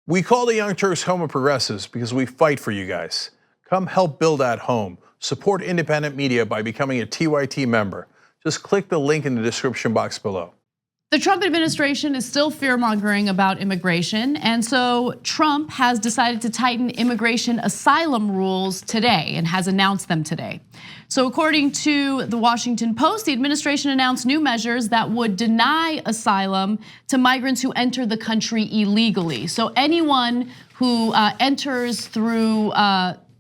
We call the Young Turks Home of Progressives because we fight for you guys. Come help build that home. Support independent media by becoming a TYT member. Just click the link in the description box below. The Trump administration is still fear-mongering about immigration, and so Trump has decided to tighten immigration asylum rules today and has announced them today. So according to the Washington Post, the administration announced new measures that would deny asylum to migrants who enter the country illegally. So anyone who enters through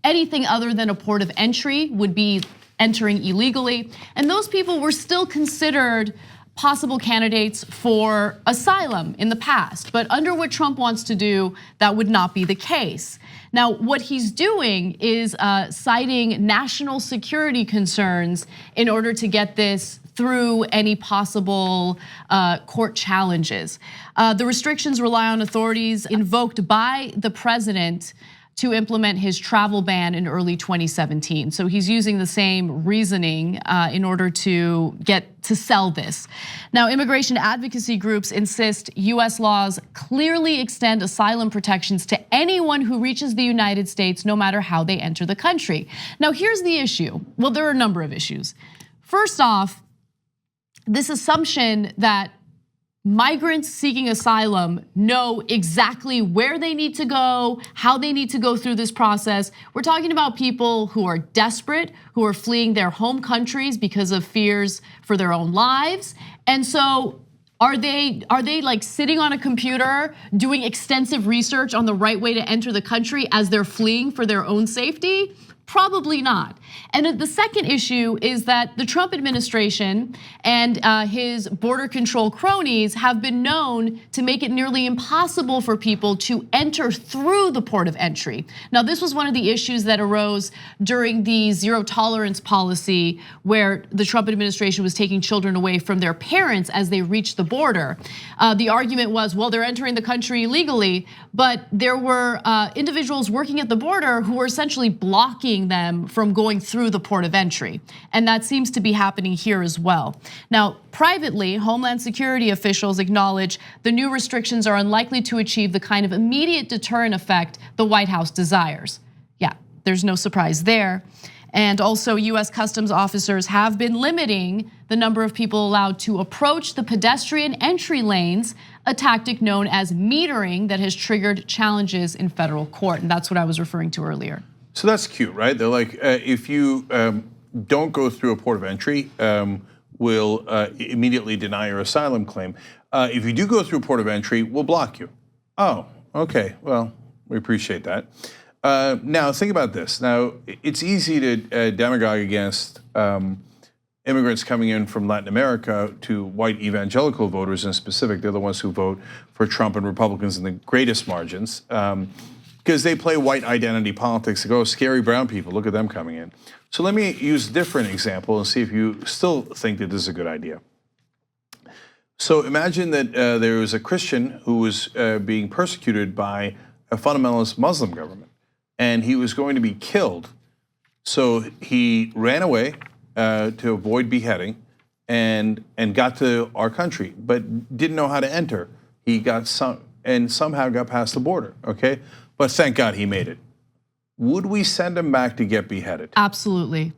anything other than a port of entry would be entering illegally, and those people were still considered possible candidates for asylum in the past. But under what Trump wants to do, that would not be the case. Now, what he's doing is citing national security concerns in order to get this through any possible court challenges. The restrictions rely on authorities invoked by the president to implement his travel ban in early 2017. So he's using the same reasoning in order to get to sell this. Now, immigration advocacy groups insist US laws clearly extend asylum protections to anyone who reaches the United States, no matter how they enter the country. Now, here's the issue. Well, there are a number of issues. First off, this assumption that migrants seeking asylum know exactly where they need to go, how they need to go through this process. We're talking about people who are desperate, who are fleeing their home countries because of fears for their own lives. And so are they like sitting on a computer doing extensive research on the right way to enter the country as they're fleeing for their own safety? Probably not. And the second issue is that the Trump administration and his border control cronies have been known to make it nearly impossible for people to enter through the port of entry. Now, this was one of the issues that arose during the zero tolerance policy, where the Trump administration was taking children away from their parents as they reached the border. The argument was, well, they're entering the country illegally, but there were individuals working at the border who were essentially blocking them from going through the port of entry. And that seems to be happening here as well. Now, privately, Homeland Security officials acknowledge the new restrictions are unlikely to achieve the kind of immediate deterrent effect the White House desires. Yeah, there's no surprise there. And also, US Customs officers have been limiting the number of people allowed to approach the pedestrian entry lanes, a tactic known as metering that has triggered challenges in federal court. And that's what I was referring to earlier. So that's cute, right? They're like, if you don't go through a port of entry, we'll immediately deny your asylum claim. If you do go through a port of entry, we'll block you. Oh, okay, well, we appreciate that. Now, think about this. Now, it's easy to demagogue against immigrants coming in from Latin America to white evangelical voters in specific. They're the ones who vote for Trump and Republicans in the greatest margins. Because they play white identity politics. They go, scary brown people, look at them coming in. So let me use a different example and see if you still think that this is a good idea. So imagine that there was a Christian who was being persecuted by a fundamentalist Muslim government, and he was going to be killed. So he ran away to avoid beheading and got to our country, but didn't know how to enter. He got somehow got past the border, okay? But thank God he made it. Would we send him back to get beheaded? Absolutely.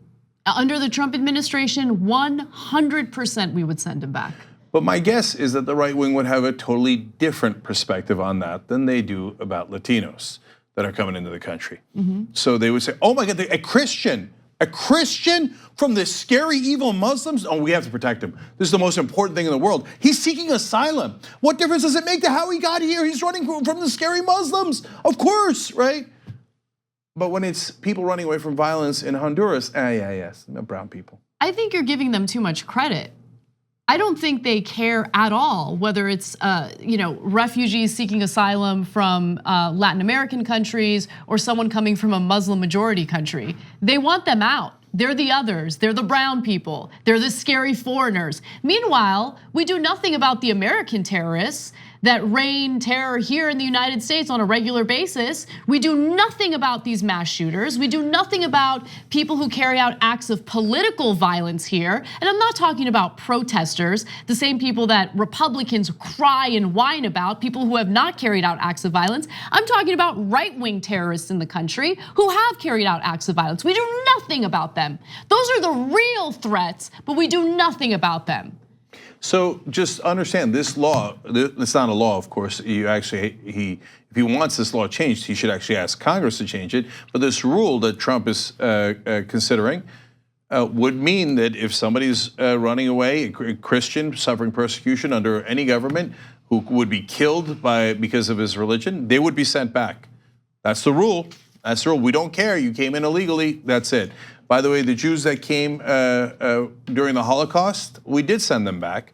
Under the Trump administration, 100% we would send him back. But my guess is that the right wing would have a totally different perspective on that than they do about Latinos that are coming into the country. So they would say, oh my God, a Christian from the scary, evil Muslims? Oh, we have to protect him. This is the most important thing in the world. He's seeking asylum. What difference does it make to how he got here? He's running from the scary Muslims. Of course, right? But when it's people running away from violence in Honduras, yes, brown people. I think you're giving them too much credit. I don't think they care at all whether it's refugees seeking asylum from Latin American countries or someone coming from a Muslim majority country. They want them out. They're the others, they're the brown people, they're the scary foreigners. Meanwhile, we do nothing about the American terrorists that reign terror here in the United States on a regular basis. We do nothing about these mass shooters. We do nothing about people who carry out acts of political violence here. And I'm not talking about protesters, the same people that Republicans cry and whine about, people who have not carried out acts of violence. I'm talking about right-wing terrorists in the country who have carried out acts of violence. We do nothing about them. Those are the real threats, but we do nothing about them. So just understand this law, it's not a law, of course. If he wants this law changed, he should actually ask Congress to change it. But this rule that Trump is considering would mean that if somebody's running away, a Christian suffering persecution under any government who would be killed because of his religion, they would be sent back. That's the rule. That's the rule. We don't care. You came in illegally. That's it. By the way, the Jews that came during the Holocaust, we did send them back.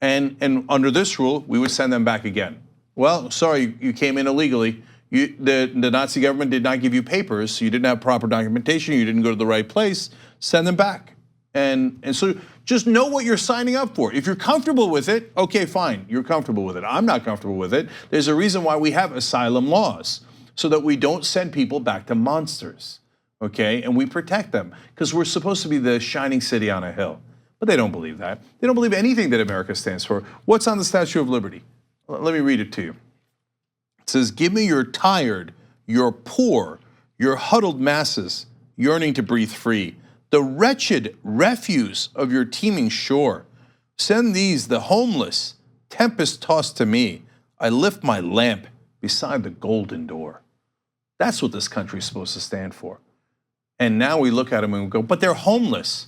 And under this rule, we would send them back again. Well, sorry, you came in illegally. The Nazi government did not give you papers. So you didn't have proper documentation. You didn't go to the right place. Send them back. And so just know what you're signing up for. If you're comfortable with it, okay, fine. You're comfortable with it. I'm not comfortable with it. There's a reason why we have asylum laws, so that we don't send people back to monsters. Okay, and we protect them because we're supposed to be the shining city on a hill. But they don't believe that. They don't believe anything that America stands for. What's on the Statue of Liberty? Let me read it to you. It says, "Give me your tired, your poor, your huddled masses, yearning to breathe free, the wretched refuse of your teeming shore. Send these, the homeless, tempest-tossed to me. I lift my lamp beside the golden door." That's what this country is supposed to stand for. And now we look at them and we go, but they're homeless.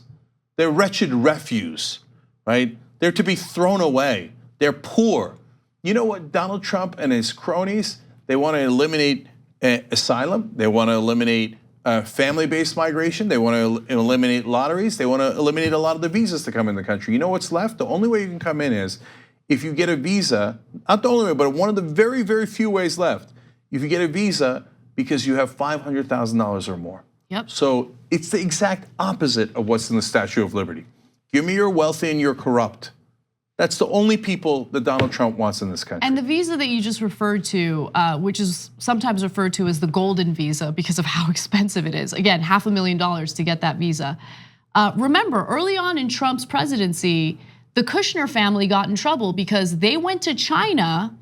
They're wretched refuse, right? They're to be thrown away. They're poor. You know what, Donald Trump and his cronies, they want to eliminate asylum. They want to eliminate family-based migration. They want to eliminate lotteries. They want to eliminate a lot of the visas to come in the country. You know what's left? The only way you can come in is if you get a visa, not the only way, but one of the very, very few ways left. If you get a visa because you have $500,000 or more. Yep. So it's the exact opposite of what's in the Statue of Liberty. Give me your wealthy and your corrupt. That's the only people that Donald Trump wants in this country. And the visa that you just referred to, which is sometimes referred to as the golden visa because of how expensive it is. Again, $500,000 to get that visa. Remember, early on in Trump's presidency, the Kushner family got in trouble because they went to China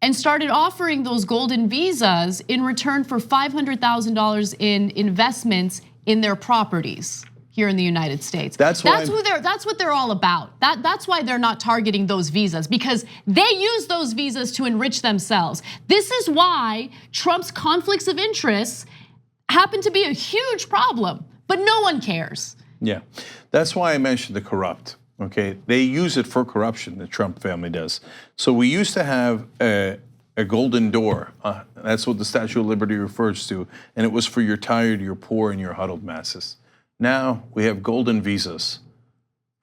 and started offering those golden visas in return for $500,000 in investments in their properties here in the United States. That's what they're all about. That's why they're not targeting those visas, because they use those visas to enrich themselves. This is why Trump's conflicts of interest happen to be a huge problem, but no one cares. Yeah, that's why I mentioned the corrupt. Okay, they use it for corruption, the Trump family does. So we used to have a golden door. That's what the Statue of Liberty refers to. And it was for your tired, your poor, and your huddled masses. Now we have golden visas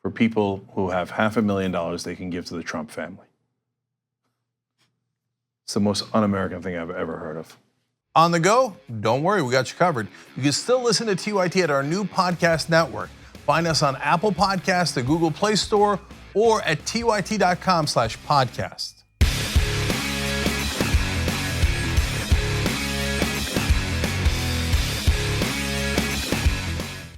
for people who have $500,000 they can give to the Trump family. It's the most un-American thing I've ever heard of. On the go? Don't worry, we got you covered. You can still listen to TYT at our new podcast network. Find us on Apple Podcasts, the Google Play Store, or at tyt.com/podcast.